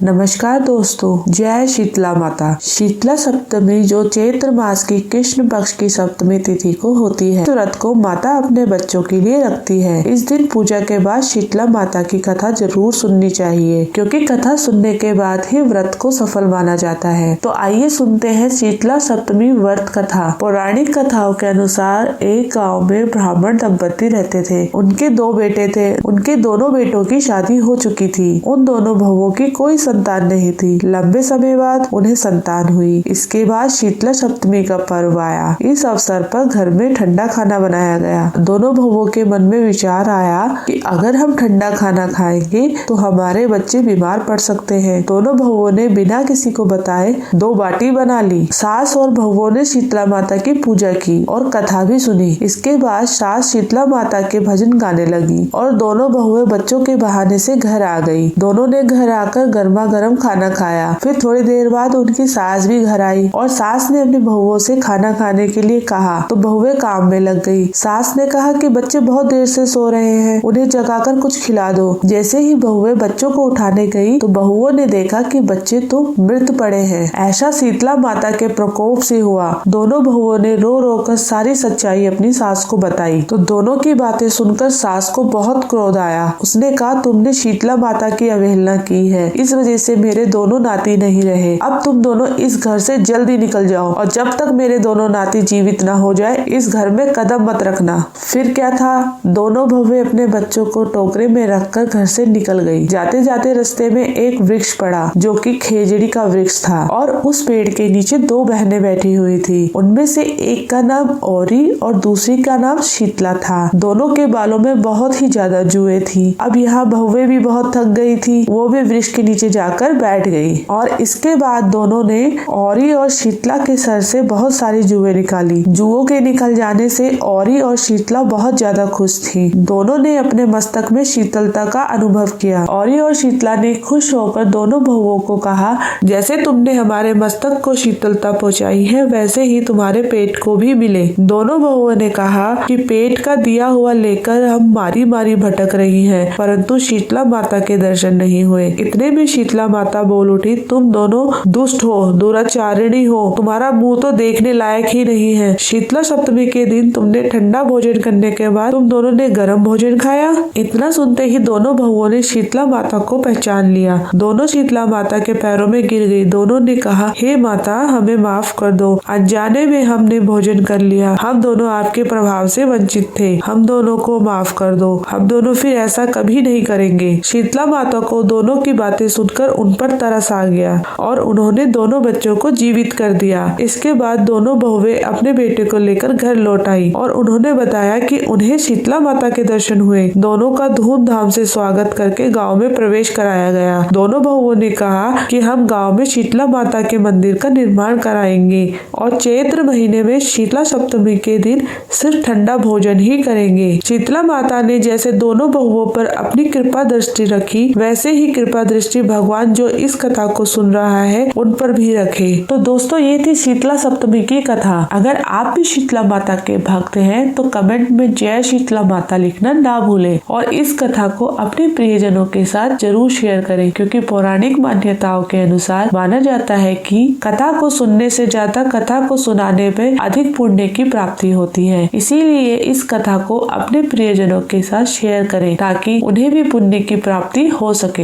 नमस्कार दोस्तों, जय शीतला माता। शीतला सप्तमी जो चैत्र मास की कृष्ण पक्ष की सप्तमी तिथि को होती है, इस व्रत को माता अपने बच्चों के लिए रखती है। इस दिन पूजा के बाद शीतला माता की कथा जरूर सुननी चाहिए, क्योंकि कथा सुनने के बाद ही व्रत को सफल माना जाता है। तो आइए सुनते हैं शीतला सप्तमी व्रत कथा। पौराणिक कथाओं के अनुसार एक गाँव में ब्राह्मण दंपति रहते थे। उनके 2 बेटे थे। उनके दोनों बेटों की शादी हो चुकी थी। उन दोनों बहुओं की कोई संतान नहीं थी। लंबे समय बाद उन्हें संतान हुई। इसके बाद शीतला सप्तमी का पर्व आया। इस अवसर पर घर में ठंडा खाना बनाया गया। दोनों बहुओं के मन में विचार आया कि अगर हम ठंडा खाना खाएंगे तो हमारे बच्चे बीमार पड़ सकते हैं। दोनों बहुओं ने बिना किसी को बताए 2 बाटी बना ली। सास और बहुओं ने शीतला माता की पूजा की और कथा भी सुनी। इसके बाद सास शीतला माता के भजन गाने लगी और दोनों बहुएं बच्चों के बहाने से घर आ गई। दोनों ने घर आकर गर्मा गरम खाना खाया। फिर थोड़ी देर बाद उनकी सास भी घर आई और सास ने अपनी बहुओं से खाना खाने के लिए कहा तो बहुएं काम में लग गई। सास ने कहा कि बच्चे बहुत देर से सो रहे हैं, उन्हें जगाकर कुछ खिला दो। जैसे ही बहुएं बच्चों को उठाने गई तो बहुओं ने देखा कि बच्चे तो मृत पड़े हैं। ऐसा शीतला माता के प्रकोप से हुआ। दोनों बहुओं ने रो रो कर सारी सच्चाई अपनी सास को बताई। तो दोनों की बातें सुनकर सास को बहुत क्रोध आया। उसने कहा, तुमने शीतला माता की अवहेलना की है, इस वजह से मेरे दोनों नाती नहीं रहे। अब तुम दोनों इस घर से जल्दी निकल जाओ और जब तक मेरे दोनों नाती जीवित न हो जाए इस घर में कदम मत रखना। फिर क्या था, दोनों बहुएं अपने बच्चों को टोकरे में रखकर घर से निकल गई। जाते जाते रास्ते में एक वृक्ष पड़ा जो कि खेजड़ी का वृक्ष था और उस पेड़ के नीचे 2 बहनें बैठी हुई थी। उनमें से एक का नाम औरी और दूसरी का नाम शीतला था। दोनों के बालों में बहुत ही ज्यादा जुएं थी। अब यहाँ बहुएं भी बहुत थक गई थी। वो भी वृक्ष के नीचे जाकर बैठ गई और इसके बाद दोनों ने औरी और शीतला के सर से बहुत सारी जुएं निकाली। जुओं के निकल जाने से औरी और शीतला बहुत ज्यादा खुश थी। दोनों ने अपने मस्तक में शीतलता का अनुभव किया। औरी और शीतला ने खुश होकर दोनों बहुओं को कहा, जैसे तुमने हमारे मस्तक को शीतलता पहुँचाई है वैसे ही तुम्हारे पेट को भी मिले। दोनों बहुओं ने कहा कि पेट का दिया हुआ लेकर हम मारी मारी भटक रही हैं, परंतु शीतला माता के दर्शन नहीं हुए। इतने में शीतला माता बोल उठी, तुम दोनों दुष्ट हो, दुराचारिणी हो, तुम्हारा मुंह तो देखने लायक ही नहीं है। शीतला सप्तमी के दिन तुमने ठंडा भोजन करने के बाद तुम दोनों ने गर्म भोजन खाया। इतना सुनते ही दोनों बहुओं ने शीतला माता को पहचान लिया। दोनों शीतला माता के पैरों में गिर गई। दोनों ने कहा, हे माता, हमें माफ कर दो, अनजाने में हमने भोजन कर लिया। हम दोनों आपके प्रभाव से वंचित थे, हम दोनों को माफ कर दो। हम दोनों फिर ऐसा कभी नहीं करेंगे। शीतला माता को दोनों की बातें सुनकर उन पर तरस आ गया और उन्होंने दोनों बच्चों को जीवित कर दिया। इसके बाद दोनों बहुएं अपने बेटे को लेकर घर लौट आई और उन्होंने बताया कि उन्हें शीतला माता के दर्शन हुए। दोनों का धूमधाम से स्वागत करके गांव में प्रवेश कराया गया। दोनों बहुओं ने कहा कि हम गांव में शीतला माता के मंदिर का निर्माण कराएंगे और चैत्र महीने में शीतला सप्तमी के दिन सिर्फ ठंडा भोजन ही करेंगे। शीतला माता ने जैसे दोनों बहुओं पर अपनी कृपा दृष्टि रखी, वैसे ही कृपा दृष्टि भगवान जो इस कथा को सुन रहा है उन पर भी रखे। तो दोस्तों, ये थी शीतला सप्तमी की कथा। अगर आप भी शीतला माता के भक्त हैं तो कमेंट में जय शीतला माता लिखना ना भूलें और इस कथा को अपने प्रियजनों के साथ जरूर शेयर करें, क्योंकि पौराणिक मान्यताओं के अनुसार माना जाता है कि कथा को सुनने से ज्यादा कथा को सुनाने में अधिक पुण्य की प्राप्ति होती है। इसीलिए इस कथा को अपने प्रियजनों के साथ शेयर करें ताकि उन्हें भी पुण्य की प्राप्ति हो सके।